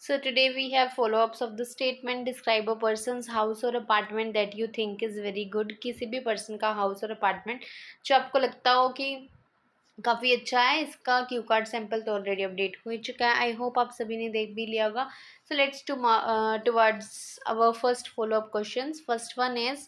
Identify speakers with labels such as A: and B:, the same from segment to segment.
A: So today we have follow-ups of the statement. Describe a person's house or apartment that you think is very good. किसी भी person का house और apartment जो आपको लगता हो कि काफ़ी अच्छा है, इसका क्यू कार्ड सैम्पल तो ऑलरेडी अपडेट हो ही चुका है. आई होप आप सभी ने देख भी लिया होगा. So let's towards our first follow up questions. First one is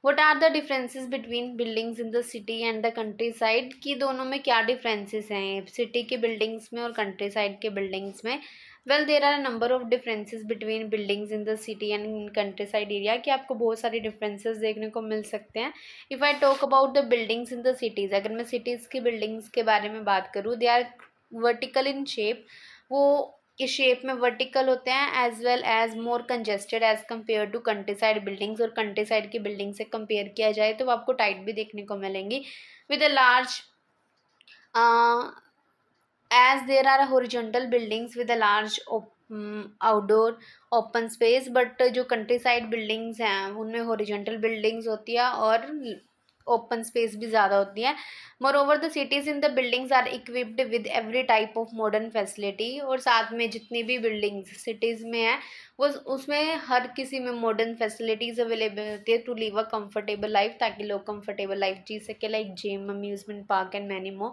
A: what are the differences between buildings in the city and the countryside. कि दोनों में क्या डिफरेंसेस हैं सिटी के बिल्डिंग्स में और कंट्री साइड के बिल्डिंग्स में. Well there are number of differences between buildings in the city and in countryside area. कि आपको बहुत सारे डिफरेंसेस देखने को मिल सकते हैं. If I talk about the buildings in the cities, अगर मैं सिटीज़ की बिल्डिंग्स के बारे में बात करूँ, they are vertical in shape. वो इस शेप में वर्टिकल होते हैं as well as more congested as compare to countryside buildings. और कंट्री साइड की बिल्डिंग से कंपेयर किया जाए तो आपको टाइट भी देखने को मिलेंगी with a large as there are horizontal buildings with a large outdoor open space. But जो कंट्री साइड बिल्डिंग्स हैं उनमें हॉरिजॉन्टल बिल्डिंग्स होती है और ओपन स्पेस भी ज़्यादा होती है. Moreover the cities in the buildings are equipped with every type of modern facility. और साथ में जितनी भी बिल्डिंग्स सिटीज़ में है वो उसमें हर किसी में मॉडर्न फैसिलिटीज़ अवेलेबल होती है to live a comfortable life, ताकि लोग कंफर्टेबल लाइफ जी सके. Like gym, amusement park and many more.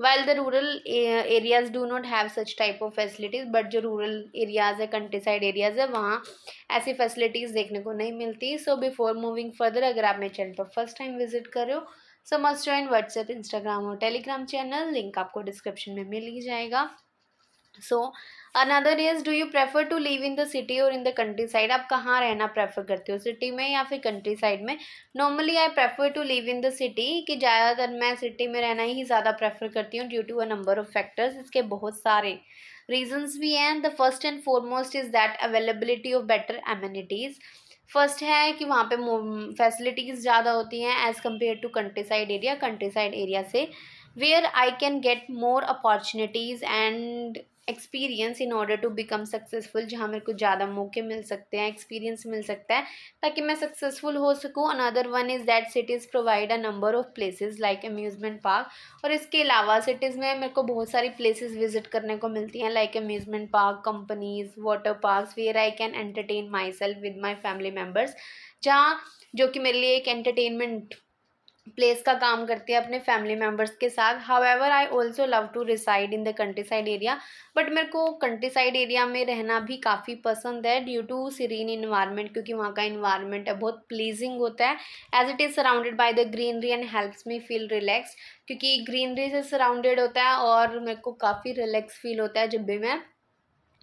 A: while the rural areas do not have such type of facilities, but जो rural areas है, country side areas है, वहाँ ऐसी facilities देखने को नहीं मिलती. सो बिफोर मूविंग फर्दर, अगर आप मेरे चैनल पर फर्स्ट टाइम विजिट कर रहे हो so must join WhatsApp, Instagram और टेलीग्राम चैनल. लिंक आपको डिस्क्रिप्शन में मिल ही जाएगा. So another is, do you prefer to live in the city और इन द कंट्री साइड. आप कहाँ रहना प्रेफर करते हो, सिटी में या फिर कंट्री साइड में. Normally I prefer to live in the city. कि ज़्यादातर मैं सिटी में रहना ही ज़्यादा प्रेफर करती हूँ due to a number of factors. इसके बहुत सारे रीजंस भी हैं. The first and foremost is that availability of better amenities. First है कि वहाँ पे फैसिलिटीज़ ज़्यादा होती हैं as compare to countryside area. Countryside area से where I can get more opportunities and experience in order to become successful. जहाँ मेरे को ज़्यादा मौके मिल सकते हैं, एक्सपीरियंस मिल सकता है ताकि मैं सक्सेसफुल हो सकूँ. Another one is that cities provide a number of places like amusement park. और इसके अलावा सिटीज़ में मेरे को बहुत सारी प्लेसेस विजिट करने को मिलती हैं like amusement park, companies, water parks where I can entertain myself with my family members. जहाँ जो कि मेरे लिए एक एंटरटेनमेंट प्लेस का काम करती है अपने फैमिली मेम्बर्स के साथ. However I also love to reside in the countryside area. But मेरे को कंट्री साइड एरिया में रहना भी काफ़ी पसंद है ड्यू टू सीरीन इन्वायरमेंट. क्योंकि वहाँ का इन्वायरमेंट है बहुत प्लीजिंग होता है as it is surrounded by the greenery and helps me feel relax. क्योंकि ग्रीनरी से सराउंडेड होता है और मेरे को काफ़ी रिलैक्स फील होता है जब भी मैं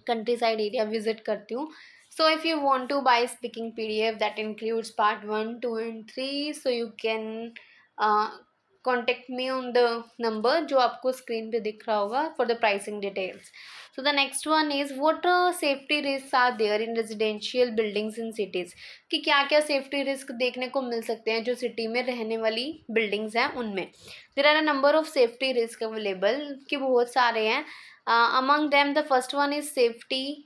A: कंट्री साइड एरिया विजिट करती हूँ. So if you want to buy speaking PDF that includes part 1, 2 and 3, so you can uh, contact me on the number जो आपको स्क्रीन पे दिख रहा होगा for the pricing details. So the next one is what safety risks are there in residential buildings in cities. कि क्या क्या safety risk देखने को मिल सकते हैं जो सिटी में रहने वाली बिल्डिंग्स हैं उनमें. There are a number of safety risk available. कि बहुत सारे हैं. Among them the first one is safety.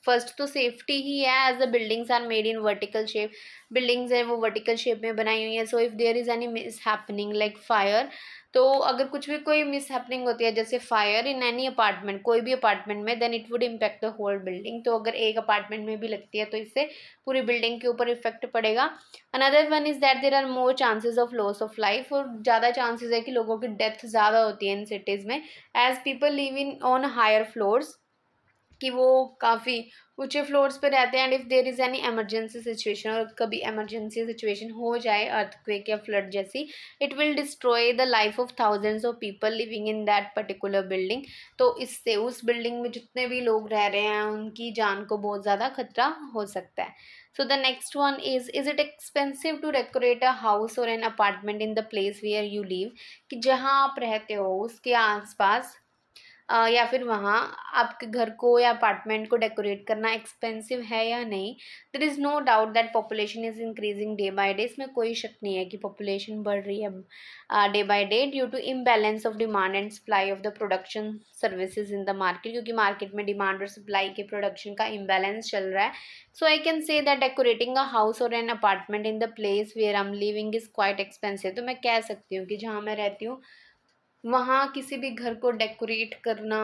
A: First तो सेफ्टी ही है as the buildings are made in vertical shape. Buildings है वो वर्टिकल शेप में बनाई हुई है. So if there is any mishappening like fire, तो अगर कुछ भी कोई मिस हैपनिंग होती है जैसे फायर इन एनी अपार्टमेंट, कोई भी अपार्टमेंट में, then it would impact the whole building. तो अगर एक अपार्टमेंट में भी लगती है तो इससे पूरी बिल्डिंग के ऊपर इफेक्ट पड़ेगा. Another one is that there are more chances of loss of life. और ज़्यादा चांसेस है कि लोगों की डेथ ज़्यादा होती है इन सिटीज़ में as people live in on higher floors. कि वो काफ़ी ऊंचे फ्लोर्स पे रहते हैं. And if there is any emergency situation, और कभी एमरजेंसी सिचुएशन हो जाए अर्थक्वेक या फ्लड जैसी, it will destroy the life of thousands of people living in that particular building. तो इससे उस बिल्डिंग में जितने भी लोग रह रहे हैं उनकी जान को बहुत ज़्यादा खतरा हो सकता है. So the next one is it expensive to decorate a house और an apartment in the place where you live. कि जहाँ आप रहते हो उसके आसपास या फिर वहाँ आपके घर को या अपार्टमेंट को डेकोरेट करना एक्सपेंसिव है या नहीं. There is no doubt that population is increasing day by day. इसमें कोई शक नहीं है कि पॉपुलेशन बढ़ रही है day by day due to imbalance of demand and supply of the production services in the market. क्योंकि मार्केट में डिमांड और सप्लाई के प्रोडक्शन का इम्बैलेंस चल रहा है. So I can say that decorating a house और an apartment in the place where I am living is quite expensive. तो मैं कह सकती हूँ कि जहाँ मैं रहती हूँ वहाँ किसी भी घर को डेकोरेट करना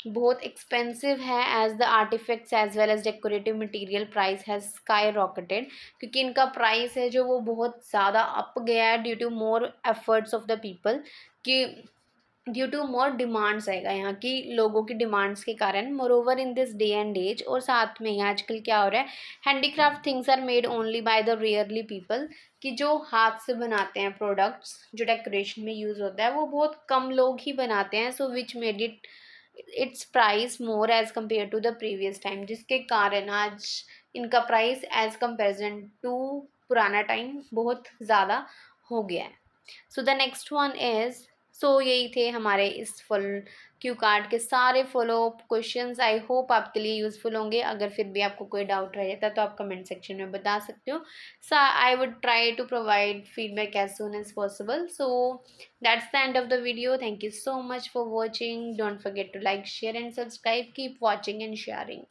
A: बहुत एक्सपेंसिव है, as the artifacts as well as decorative material price has skyrocketed, क्योंकि इनका प्राइस है जो वो बहुत ज़्यादा अप गया है due to more efforts of the people, कि ड्यू टू मोर डिमांड्स आएगा यहाँ की लोगों की डिमांड्स के कारण, moreover in this day and age. और साथ में ही आजकल क्या हो रहा है, handicraft things are made only by the rarely people, कि जो हाथ से बनाते हैं प्रोडक्ट्स जो डेकोरेशन में यूज़ होता है वो बहुत कम लोग ही बनाते हैं, so which made its price more as compare to the previous time, जिसके कारण आज इनका प्राइस एज कंपेरिजन टू पुराना टाइम बहुत ज़्यादा हो गया है। So the next one is, so यही थे हमारे इस फुल क्यू कार्ड के सारे follow up questions. I hope आपके लिए यूज़फुल होंगे। अगर फिर भी आपको कोई डाउट रह जाता है तो आप कमेंट सेक्शन में बता सकते हो। So I would try to provide feedback as soon as possible. So that's the end of the video. Thank you so much for watching. Don't forget to like, share and subscribe. Keep watching and sharing.